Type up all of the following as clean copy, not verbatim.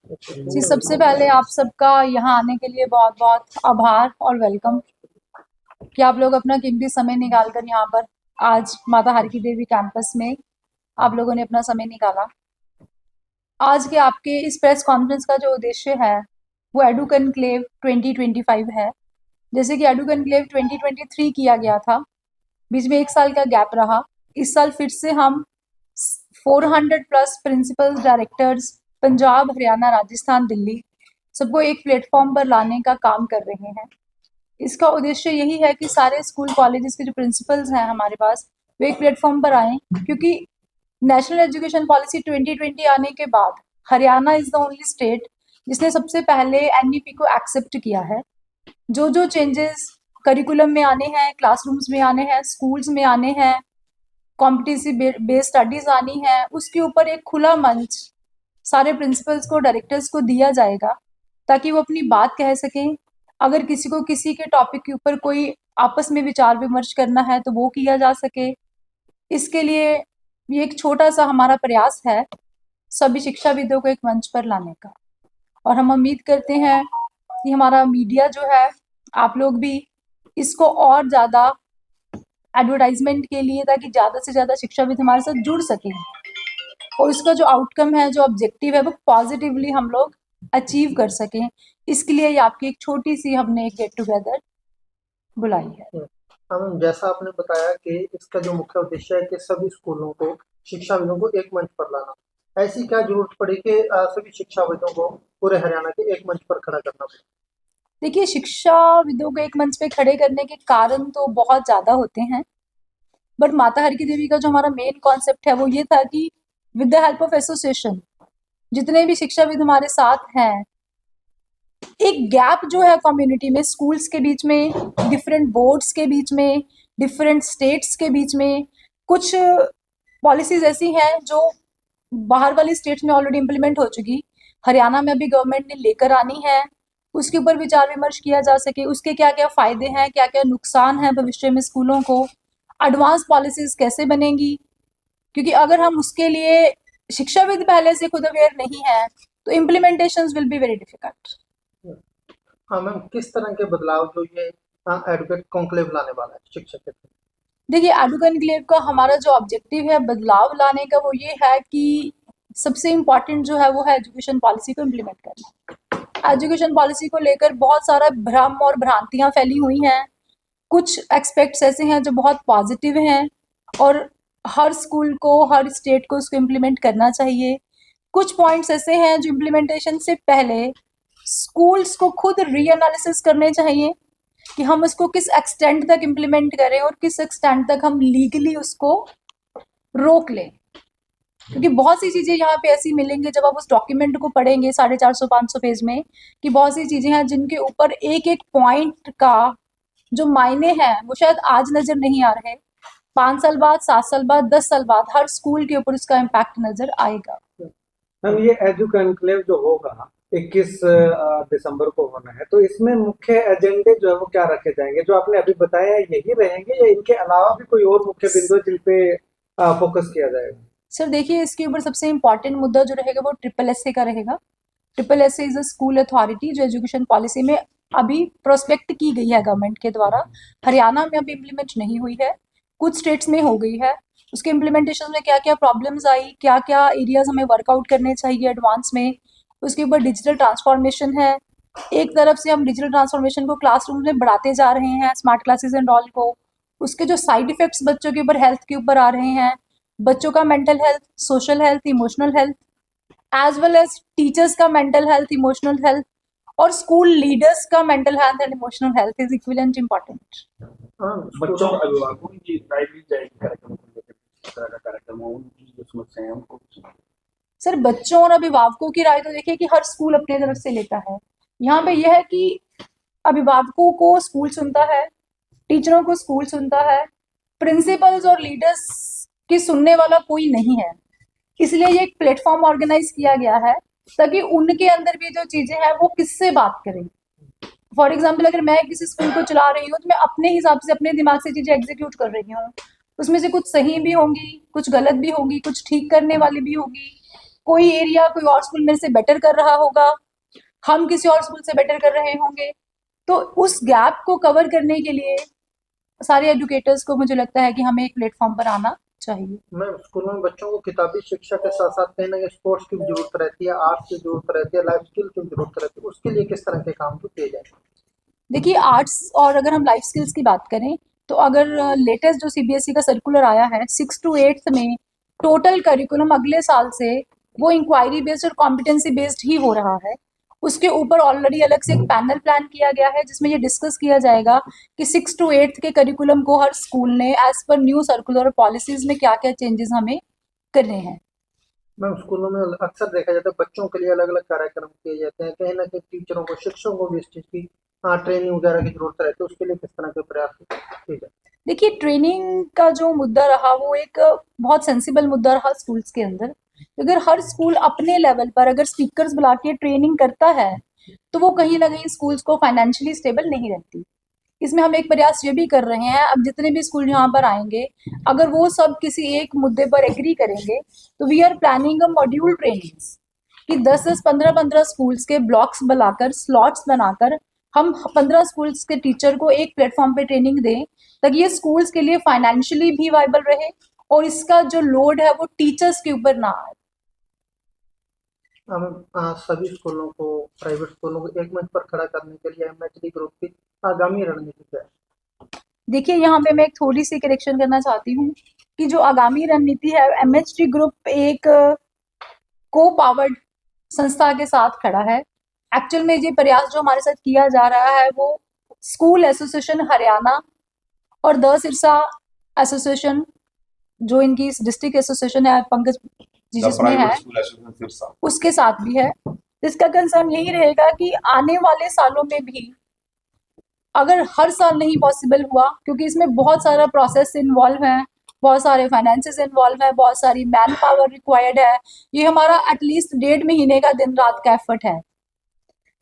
जी, सबसे पहले आप सबका यहाँ आने के लिए बहुत बहुत आभार और वेलकम कि आप लोग अपना कीमती समय निकाल कर यहाँ पर आज माता हर की देवी कैंपस में आप लोगों ने अपना समय निकाला। आज के आपके इस प्रेस कॉन्फ्रेंस का जो उद्देश्य है वो एडू कनक्लेव 2025 है। जैसे कि एडू कनक्लेव 2023 किया गया था, बीच में 1 साल का गैप रहा। इस साल फिर से हम 400 plus principles, directors Punjab, Haryana, Rajasthan, Delhi सबको एक प्लेटफॉर्म पर लाने का काम कर रहे हैं। इसका उद्देश्य यही है कि सारे स्कूल कॉलेजेस के जो प्रिंसिपल्स हैं हमारे पास, वो एक प्लेटफॉर्म पर आएँ, क्योंकि नेशनल एजुकेशन पॉलिसी 2020 आने के बाद Haryana is the only state जिसने सबसे पहले एनईपी को एक्सेप्ट किया है। जो चेंजेस करिकुलम में आने हैं, क्लासरूम्स में आने हैं, स्कूल्स में आने हैं, कॉम्पिटिटिव बेस्ड स्टडीज आनी है, उसके ऊपर एक खुला मंच सारे प्रिंसिपल्स को, डायरेक्टर्स को दिया जाएगा ताकि वो अपनी बात कह सकें। अगर किसी को किसी के टॉपिक के ऊपर कोई आपस में विचार विमर्श करना है तो वो किया जा सके। इसके लिए ये एक छोटा सा हमारा प्रयास है सभी शिक्षाविदों को एक मंच पर लाने का, और हम उम्मीद करते हैं कि हमारा मीडिया जो है, आप लोग भी इसको और ज़्यादा एडवर्टाइजमेंट के लिए, ताकि ज़्यादा से ज़्यादा शिक्षाविद हमारे साथ जुड़ सकें और इसका जो आउटकम है, जो ऑब्जेक्टिव है, वो पॉजिटिवली हम लोग अचीव कर सकें। इसके लिए ये आपकी एक छोटी सी हमने एक गेट टुगेदर बुलाई है। हाँ मैम, जैसा आपने बताया कि इसका जो मुख्य उद्देश्य है कि सभी स्कूलों को, शिक्षाविदों को एक मंच पर लाना। ऐसी क्या जरूरत पड़ी कि सभी शिक्षाविदों को पूरे हरियाणा के एक मंच पर खड़ा करना पड़ा? देखिए, शिक्षाविदों को एक मंच पे खड़े करने के कारण तो बहुत ज़्यादा होते हैं, बट माता हर की देवी का जो हमारा मेन कॉन्सेप्ट है वो ये था कि with the help of association जितने भी शिक्षाविद हमारे साथ हैं, एक गैप जो है कम्युनिटी में, स्कूल्स के बीच में, डिफरेंट बोर्ड्स के बीच में, डिफरेंट स्टेट्स के बीच में, कुछ पॉलिसीज ऐसी हैं जो बाहर वाली स्टेट्स में ऑलरेडी इम्प्लीमेंट हो चुकी, हरियाणा में अभी गवर्नमेंट ने लेकर आनी है, उसके ऊपर विचार विमर्श किया जा सके, उसके क्या क्या फायदे हैं, क्या क्या नुकसान है भविष्य में स्कूलों को, एडवांस पॉलिसीज कैसे बनेंगी। क्योंकि अगर हम उसके लिए शिक्षाविद पहले से खुद अवेयर नहीं है तो implementations will be very difficult. हाँ मैम, किस तरह के बदलाव जो ये एडवोकेट कॉन्क्लेव लाने वाला है शिक्षा क्षेत्र में? देखिए, एडू कॉन्क्लेव का हमारा जो ऑब्जेक्टिव है बदलाव लाने का, वो ये है कि सबसे इम्पॉर्टेंट जो है वो है एजुकेशन पॉलिसी को इम्प्लीमेंट करना। एजुकेशन पॉलिसी को लेकर बहुत सारा भ्रम और भ्रांतियां फैली हुई हैं। कुछ एक्सपेक्ट्स ऐसे हैं जो बहुत पॉजिटिव हैं और हर स्कूल को, हर स्टेट को उसको इम्प्लीमेंट करना चाहिए। कुछ पॉइंट्स ऐसे हैं जो इम्प्लीमेंटेशन से पहले स्कूल्स को खुद रीएनालिसिस करने चाहिए कि हम उसको किस एक्सटेंट तक इम्प्लीमेंट करें और किस एक्सटेंट तक हम लीगली उसको रोक लें। क्योंकि बहुत सी चीज़ें यहाँ पे ऐसी मिलेंगी जब आप उस डॉक्यूमेंट को पढ़ेंगे 450-500 पेज में, कि बहुत सी चीज़ें हैं जिनके ऊपर एक एक पॉइंट का जो मायने हैं वो शायद आज नज़र नहीं आ रहे, 5 साल बाद, 7 साल बाद, 10 साल बाद हर स्कूल के ऊपर उसका इम्पैक्ट नज़र आएगा। मैम, ये एजू कॉन्क्लेव जो होगा 21 दिसंबर को होना है, तो इसमें मुख्य एजेंडे जो है वो क्या रखे जाएंगे? जो आपने अभी बताया यही रहेंगे या इनके अलावा भी कोई और मुख्य बिंदु जिन पे फोकस किया जाएगा? सर देखिए, इसके ऊपर सबसे इम्पॉर्टेंट मुद्दा जो रहेगा वो SSSA का रहेगा। SSSA is a school authority जो एजुकेशन पॉलिसी में अभी प्रोस्पेक्ट की गई है गवर्नमेंट के द्वारा। हरियाणा में अभी इम्प्लीमेंट नहीं हुई है, कुछ स्टेट्स में हो गई है। उसके इम्प्लीमेंटेशन में क्या क्या प्रॉब्लम्स आई, क्या क्या एरियाज हमें वर्कआउट करने चाहिए एडवांस में, उसके ऊपर डिजिटल ट्रांसफॉर्मेशन है। एक तरफ से हम डिजिटल ट्रांसफॉर्मेशन को क्लासरूम में बढ़ाते जा रहे हैं, स्मार्ट क्लासेस एंड ऑल को, उसके जो साइड इफेक्ट्स बच्चों के ऊपर हेल्थ के ऊपर आ रहे हैं, बच्चों का mental health, social health, emotional health, as well as teachers का मेंटल हेल्थ, इमोशनल हेल्थ, और स्कूल लीडर्स का mental health and emotional health is equivalent important. हाँ, बच्चों और अभिभावकों की राय ली जाएगी कार्यक्रम को लेकर, किस तरह का कार्यक्रम हो, उनकी जो समस्याएं हैं उनको। सर, बच्चों और अभिभावकों की राय तो देखिए कि हर स्कूल अपने तरफ से लेता है। यहाँ पे यह है कि अभिभावकों को स्कूल सुनता है, टीचरों को स्कूल सुनता है, प्रिंसिपल्स और लीडर्स की सुनने वाला कोई नहीं है। इसलिए ये एक प्लेटफॉर्म ऑर्गेनाइज किया गया है ताकि उनके अंदर भी जो चीजें हैं वो किससे बात करें। फॉर एग्जाम्पल, अगर मैं किसी स्कूल को चला रही हूँ तो मैं अपने हिसाब से, अपने दिमाग से चीजें एग्जीक्यूट कर रही हूँ। उसमें से कुछ सही भी होंगी, कुछ गलत भी होंगी, कुछ ठीक करने वाली भी होगी, कोई एरिया कोई और स्कूल में से बेटर कर रहा होगा, हम किसी और स्कूल से बेटर कर रहे होंगे। तो उस गैप को कवर करने के लिए सारे एजुकेटर्स को मुझे लगता है कि हमें एक प्लेटफॉर्म पर आना चाहिए। मैं स्कूलों में बच्चों को किताबी शिक्षा के साथ साथ कहीं ना कहीं स्पोर्ट्स की भी जरूरत रहती है, आर्ट्स की जरूरत रहती है, लाइफ स्किल की भी जरूरत रहती है, उसके लिए किस तरह के काम को किए जाए? देखिए आर्ट्स और अगर हम लाइफ स्किल्स की बात करें तो अगर लेटेस्ट जो सीबीएसई का सर्कुलर आया है 6 to 8 में टोटल करिकुलम अगले साल से वो इंक्वायरी बेस्ड और कॉम्पिटेंसी बेस्ड ही हो रहा है। उसके ऊपर ऑलरेडी अलग से एक पैनल प्लान किया गया है जिसमें ये डिस्कस किया जाएगा कि 6 to 8 के करिकुलम को हर स्कूल ने as per new circular policies में क्या क्या चेंजेस हमें करने हैं। मैम स्कूलों में अक्सर देखा जाता है बच्चों के लिए अलग अलग कार्यक्रम किए जाते हैं, कहीं ना कहीं टीचरों को शिक्षकों को भी इस चीज़ की ट्रेनिंग वगैरह की जरूरत रहती है, उसके लिए किस तरह के प्रयास किए जाए? देखिए ट्रेनिंग का जो मुद्दा रहा वो एक बहुत सेंसिबल मुद्दा रहा स्कूल्स के अंदर। अगर हर स्कूल अपने लेवल पर अगर स्पीकर्स बुला के ट्रेनिंग करता है तो वो कहीं ना कहीं स्कूल्स को फाइनेंशियली स्टेबल नहीं रहती। इसमें हम एक प्रयास ये भी कर रहे हैं, अब जितने भी स्कूल यहाँ पर आएंगे अगर वो सब किसी एक मुद्दे पर एग्री करेंगे तो we are planning a module trainings कि 10-10 15-15 स्कूल्स के ब्लॉक्स बनाकर स्लॉट्स बनाकर हम 15 स्कूल्स के टीचर को एक प्लेटफॉर्म पे ट्रेनिंग दें ताकि ये स्कूल्स के लिए फाइनेंशियली भी वाइबल रहे और इसका जो लोड है वो टीचर्स के ऊपर ना आए। हम सभी स्कूलों को, प्राइवेट स्कूलों को एक मंच पर खड़ा करने के लिए एमएचडी ग्रुप की आगामी रणनीति क्या है? देखिए यहाँ पे मैं एक थोड़ी सी करेक्शन करना चाहती हूँ कि जो आगामी रणनीति है एमएचडी ग्रुप एक को पावर्ड संस्था के साथ खड़ा है। एक्चुअल में ये प्रयास जो हमारे साथ किया जा रहा है वो स्कूल एसोसिएशन हरियाणा और द सिरसा एसोसिएशन जो इनकी डिस्ट्रिक्ट एसोसिएशन है पंकज जी जिसमें है उसके साथ भी है। इसका कंसर्न यही रहेगा कि आने वाले सालों में भी अगर हर साल नहीं पॉसिबल हुआ क्योंकि इसमें बहुत सारा प्रोसेस इन्वॉल्व है, बहुत सारे फाइनेंसेस इन्वॉल्व है, बहुत सारी मैन पावर रिक्वायर्ड है, ये हमारा एटलीस्ट 1.5 महीने का दिन रात का एफर्ट है।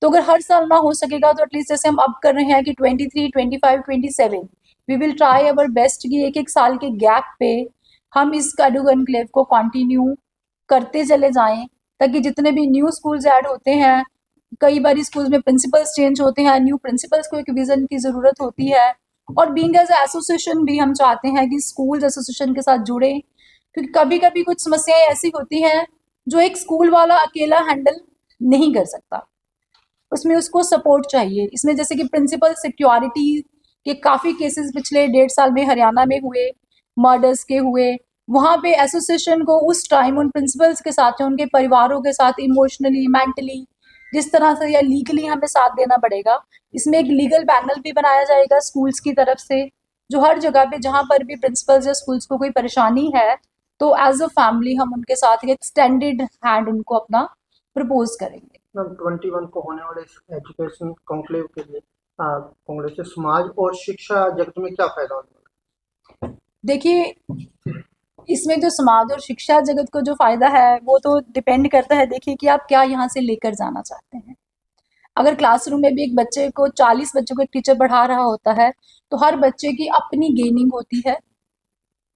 तो अगर हर साल ना हो सकेगा तो एटलीस्ट जैसे हम अब कर रहे हैं कि 23, 25, 27 we will try our best कि एक एक साल के गैप पे हम इस काडू एनक्लेव को कंटिन्यू करते चले जाएं ताकि जितने भी न्यू स्कूल्स ऐड होते हैं, कई बार स्कूल्स में प्रिंसिपल्स चेंज होते हैं, न्यू प्रिंसिपल्स को एक विजन की ज़रूरत होती है और बीइंग एज एसोसिएशन भी हम चाहते हैं कि स्कूल्स एसोसिएशन के साथ जुड़े क्योंकि कभी कभी कुछ समस्याएं ऐसी होती हैं जो एक स्कूल वाला अकेला हैंडल नहीं कर सकता, उसमें उसको सपोर्ट चाहिए। इसमें जैसे कि प्रिंसिपल सिक्योरिटी के काफ़ी केसेस पिछले 1.5 साल में हरियाणा में हुए, मर्डर्स के हुए, वहाँ पे एसोसिएशन को उस टाइम उन प्रिंसिपल्स के साथ उनके परिवारों के साथ इमोशनली मेंटली जिस तरह से या लीगली हमें साथ देना पड़ेगा। इसमें एक लीगल पैनल भी बनाया जाएगा स्कूल्स की तरफ से जो हर जगह पे जहाँ पर भी प्रिंसिपल्स या स्कूल्स को कोई परेशानी है तो एज अ फैमिली हम उनके साथ एक एक्सटेंडेड हैंड उनको अपना प्रपोज करेंगे। 21 को होने वाले इस एजुकेशन कॉन्क्लेव के लिए कांग्रेस से समाज और शिक्षा जगत में क्या फायदा होने वाला है? देखिए इसमें जो समाज और शिक्षा जगत को जो फायदा है वो तो डिपेंड करता है, देखिए कि आप क्या यहाँ से लेकर जाना चाहते हैं। अगर क्लासरूम में भी एक बच्चे को 40 बच्चों को एक टीचर पढ़ा रहा होता है तो हर बच्चे की अपनी गेनिंग होती है।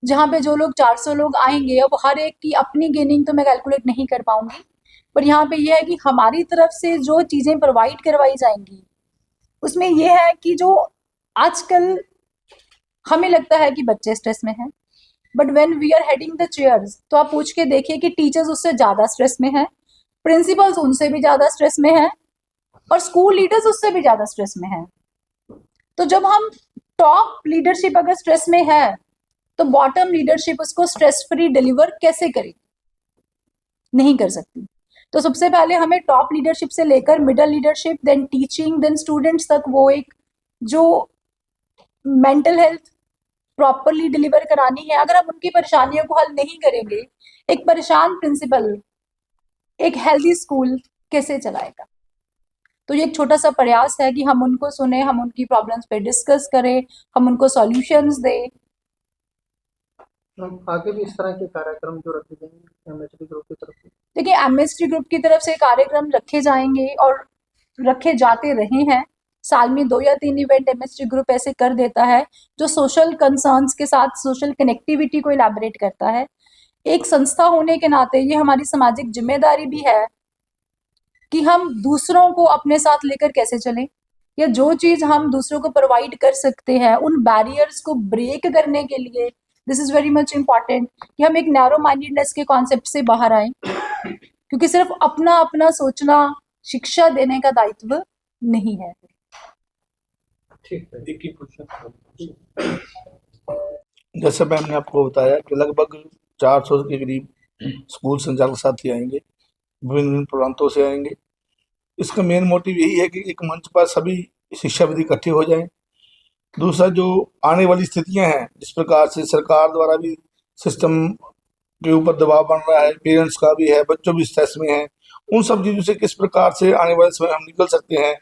जहाँ पे जो लोग 400 लोग आएंगे अब हर एक की अपनी गेनिंग तो मैं कैलकुलेट नहीं कर पाऊंगी, पर यहाँ पे ये है कि हमारी तरफ से जो चीज़ें प्रोवाइड करवाई जाएंगी उसमें यह है कि जो आजकल हमें लगता है कि बच्चे स्ट्रेस में हैं but when we are heading the chairs तो आप पूछ के देखिए कि टीचर्स उससे ज़्यादा स्ट्रेस में हैं, प्रिंसिपल्स उनसे भी ज़्यादा स्ट्रेस में हैं और स्कूल लीडर्स उससे भी ज़्यादा स्ट्रेस में हैं। तो जब हम टॉप लीडरशिप अगर स्ट्रेस में है तो बॉटम लीडरशिप उसको स्ट्रेस फ्री डिलीवर कैसे करेगी? नहीं कर सकती। तो सबसे पहले हमें टॉप लीडरशिप से लेकर middle leadership then teaching then students तक वो एक जो मेंटल हेल्थ प्रॉपरली डिलीवर करानी है। अगर हम उनकी परेशानियों को हल नहीं करेंगे, एक परेशान प्रिंसिपल एक हेल्दी स्कूल कैसे चलाएगा? तो ये एक छोटा सा प्रयास है कि हम उनको सुने, हम उनकी प्रॉब्लम्स पे डिस्कस करें, हम उनको सॉल्यूशंस दें। आगे भी इस तरह के कार्यक्रम जो रखे जाएंगे एमएचडी ग्रुप की तरफ से? देखिए एमएसटी ग्रुप की तरफ से कार्यक्रम रखे जाएंगे और रखे जाते रहे हैं। साल में 2 या 3 इवेंट एमएसटी ग्रुप ऐसे कर देता है जो सोशल कंसर्न्स के साथ सोशल कनेक्टिविटी को इलैबोरेट करता है। एक संस्था होने के नाते ये हमारी सामाजिक जिम्मेदारी भी है कि हम दूसरों को अपने साथ लेकर कैसे चलें, या जो चीज हम दूसरों को प्रोवाइड कर सकते हैं उन बैरियर्स को ब्रेक करने के लिए this is very much important कि हम एक नैरो माइंडेडनेस के कॉन्सेप्ट से बाहर आए, क्योंकि सिर्फ अपना अपना सोचना शिक्षा देने का दायित्व नहीं है। ठीक है। एक ही क्वेश्चन। जैसे मैम ने आपको बताया कि लगभग 400 के करीब स्कूल संचालक साथी आएंगे, विभिन्न विभिन्न प्रांतों से आएंगे। इसका मेन मोटिव यही है कि एक मंच पर सभी शिक्षाविद इकट्ठे हो जाएं। दूसरा, जो आने वाली स्थितियां हैं, जिस प्रकार से सरकार द्वारा भी सिस्टम के ऊपर दबाव बन रहा है, पेरेंट्स का भी है, बच्चों भी स्ट्रेस में हैं, उन सब चीज़ों से किस प्रकार से आने वाले समय हम निकल सकते हैं,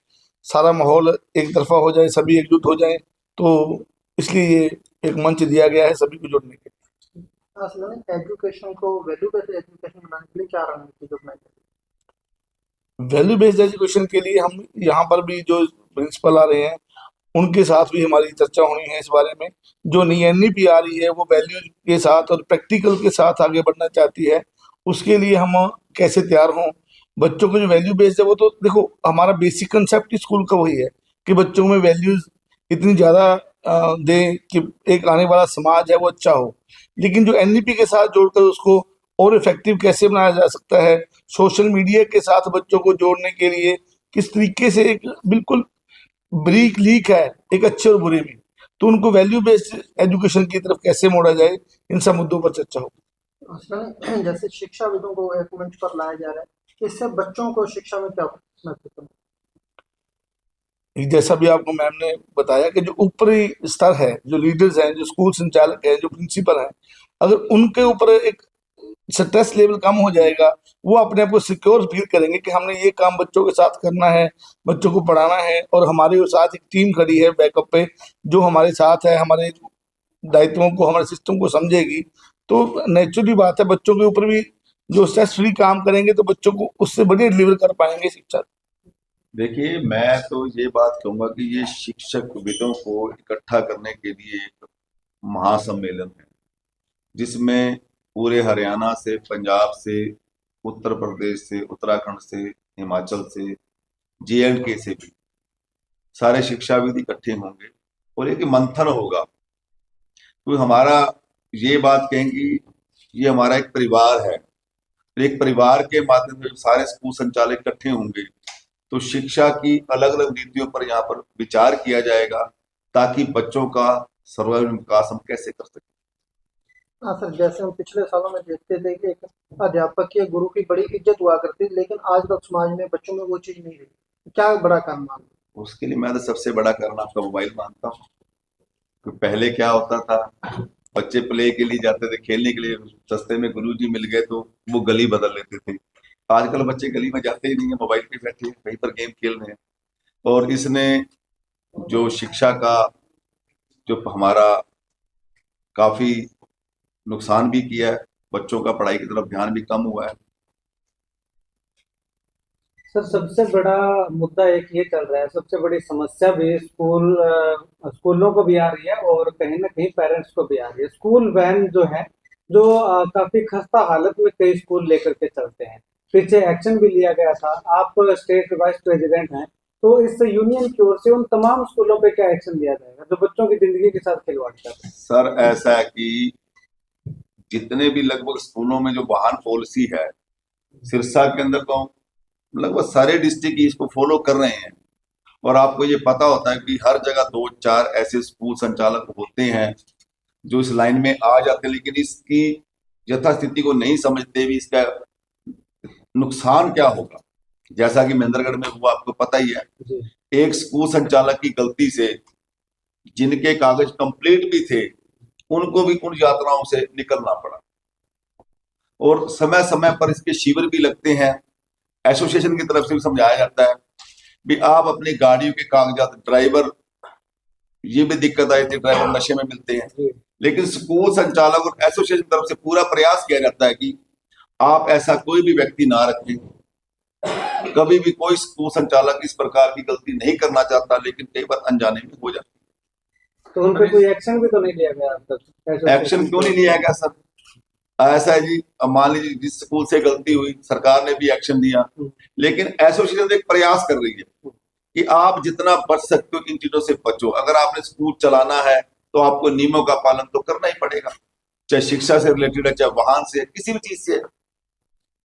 सारा माहौल एक तरफा हो जाए, सभी एकजुट हो जाएं, तो इसलिए ये एक मंच दिया गया है सभी को जोड़ने के लिए। असल में एजुकेशन को वैल्यू बेस्ड एजुकेशन बनाने के लिए क्या रणनीति जो अपनाई जाए? वैल्यू बेस्ड एजुकेशन के लिए हम यहाँ पर भी जो प्रिंसिपल आ रहे हैं उनके साथ भी हमारी चर्चा होनी है इस बारे में। जो नई एनईपी आ रही है वो वैल्यू के साथ और प्रैक्टिकल के साथ आगे बढ़ना चाहती है, उसके लिए हम कैसे तैयार हों। बच्चों को जो वैल्यू बेस्ड है वो तो देखो हमारा बेसिक कंसेप्ट स्कूल का वही है कि बच्चों में वैल्यूज इतनी ज़्यादा दें कि एक आने वाला समाज है वो अच्छा हो, लेकिन जो एनईपी के साथ जोड़कर उसको और इफेक्टिव कैसे बनाया जा सकता है, सोशल मीडिया के साथ बच्चों को जोड़ने के लिए किस तरीके से एक बिल्कुल ब्रीक लीक है एक अच्छे और बुरे में, तो उनको वैल्यू बेस्ड एजुकेशन की तरफ कैसे मोड़ा जाए, इन सब मुद्दों पर चर्चा होगी। असल में जैसे शिक्षाविदों को एक मंच पर लाया जा रहा है, इससे बच्चों को शिक्षा में क्या महत्वपूर्ण? जैसा भी आपको मैम ने बताया कि जो ऊपरी स्तर है, जो लीडर्स हैं, जो स्कूल संचालक हैं, जो प्रिंसिपल हैं, अगर उनके ऊपर एक स्ट्रेस लेवल कम हो जाएगा, वो अपने आप को सिक्योर फील करेंगे कि हमने ये काम बच्चों के साथ करना है, बच्चों को पढ़ाना है, और हमारे साथ एक टीम खड़ी है बैकअप पे जो हमारे साथ है, हमारे दायित्वों को, हमारे सिस्टम को समझेगी। तो नेचुरली बात है, बच्चों के ऊपर भी जो स्ट्रेस फ्री काम करेंगे तो बच्चों को उससे बढ़िया डिलीवर कर पाएंगे शिक्षा। देखिए, मैं तो ये बात कहूंगा कि ये शिक्षक विदों को इकट्ठा करने के लिए एक महासम्मेलन है, जिसमें पूरे हरियाणा से, पंजाब से, उत्तर प्रदेश से, उत्तराखंड से, हिमाचल से, J&K से भी सारे शिक्षाविद इकट्ठे होंगे और एक मंथन होगा। तो हमारा ये बात कहेंगी, ये हमारा एक परिवार है, एक परिवार के माध्यम से सारे स्कूल संचालक इकट्ठे होंगे तो शिक्षा की अलग अलग नीतियों पर यहाँ पर विचार किया जाएगा ताकि बच्चों का सर्वांगीण विकास हम कैसे कर सकें। हाँ सर, जैसे हम पिछले सालों में देखते थे कि एक अध्यापक की, गुरु की बड़ी इज्जत हुआ करती, लेकिन आजकल समाज में बच्चों में वो चीज नहीं रही। क्या बड़ा कारण मानते? उसके लिए मैं तो सबसे बड़ा कारण आपका मोबाइल मानता हूँ। तो पहले क्या होता था, बच्चे प्ले के लिए जाते थे, खेलने के लिए, सस्ते में गुरुजी मिल गए तो वो गली बदल लेते थे। आजकल बच्चे गली में जाते ही नहीं है, मोबाइल पे बैठे हैं, कहीं पर गेम खेल रहे हैं। और इसने जो शिक्षा का जो हमारा काफी नुकसान भी किया है, बच्चों का पढ़ाई की तरफ ध्यान भी कम हुआ है। सर, सबसे बड़ा मुद्दा एक ये चल रहा है, सबसे बड़ी समस्या भी स्कूलों को भी आ रही है और कहीं ना कहीं पेरेंट्स को भी आ रही है। स्कूल वैन जो है, जो काफी खस्ता हालत में कई स्कूल लेकर के चलते हैं। पीछे एक्शन भी लिया गया था। आप स्टेट वाइस प्रेसिडेंट हैं, तो इस यूनियन की ओर से उन तमाम स्कूलों पे क्या एक्शन लिया जाएगा जो बच्चों की जिंदगी के साथ खिलवाड़ करते हैं? सर, ऐसा है कि जितने भी लगभग स्कूलों में जो वाहन पॉलिसी है, सिरसा के अंदर तो लगभग सारे डिस्ट्रिक्ट इसको फॉलो कर रहे हैं। और आपको ये पता होता है कि हर जगह 2-4 ऐसे स्कूल संचालक होते हैं जो इस लाइन में आ जाते हैं, लेकिन इसकी यथास्थिति को नहीं समझते भी इसका नुकसान क्या होगा। जैसा कि महेंद्रगढ़ में हुआ, आपको पता ही है। एक स्कूल संचालक की गलती से जिनके कागज कंप्लीट भी थे उनको भी उन यात्राओं से निकलना पड़ा। और समय समय पर इसके शिविर भी लगते हैं, एसोसिएशन की तरफ से भी समझाया जाता है भी आप अपनी गाड़ियों के कागजात, ड्राइवर, ये भी दिक्कत आई थी, ड्राइवर नशे में मिलते हैं। लेकिन स्कूल संचालक और एसोसिएशन की तरफ से पूरा प्रयास किया जाता है कि आप ऐसा कोई भी व्यक्ति ना रखें। कभी भी कोई स्कूल संचालक इस प्रकार की गलती नहीं करना चाहता, लेकिन कई बार अनजाने में हो जाती है। तो उन पे कोई एक्शन भी तो नहीं लिया गया अब तक? एक्शन क्यों नहीं लिया गया सर? ऐसा है जी, अब मान लीजिए जिस स्कूल से गलती हुई, सरकार ने भी एक्शन दिया, लेकिन एसोसिएशन एक प्रयास कर रही है कि आप जितना बच सकते हो इन चीजों से बचो। अगर आपने स्कूल चलाना है तो आपको नियमों का पालन तो करना ही पड़ेगा, चाहे शिक्षा से रिलेटेड है, चाहे वाहन से, किसी भी चीज से।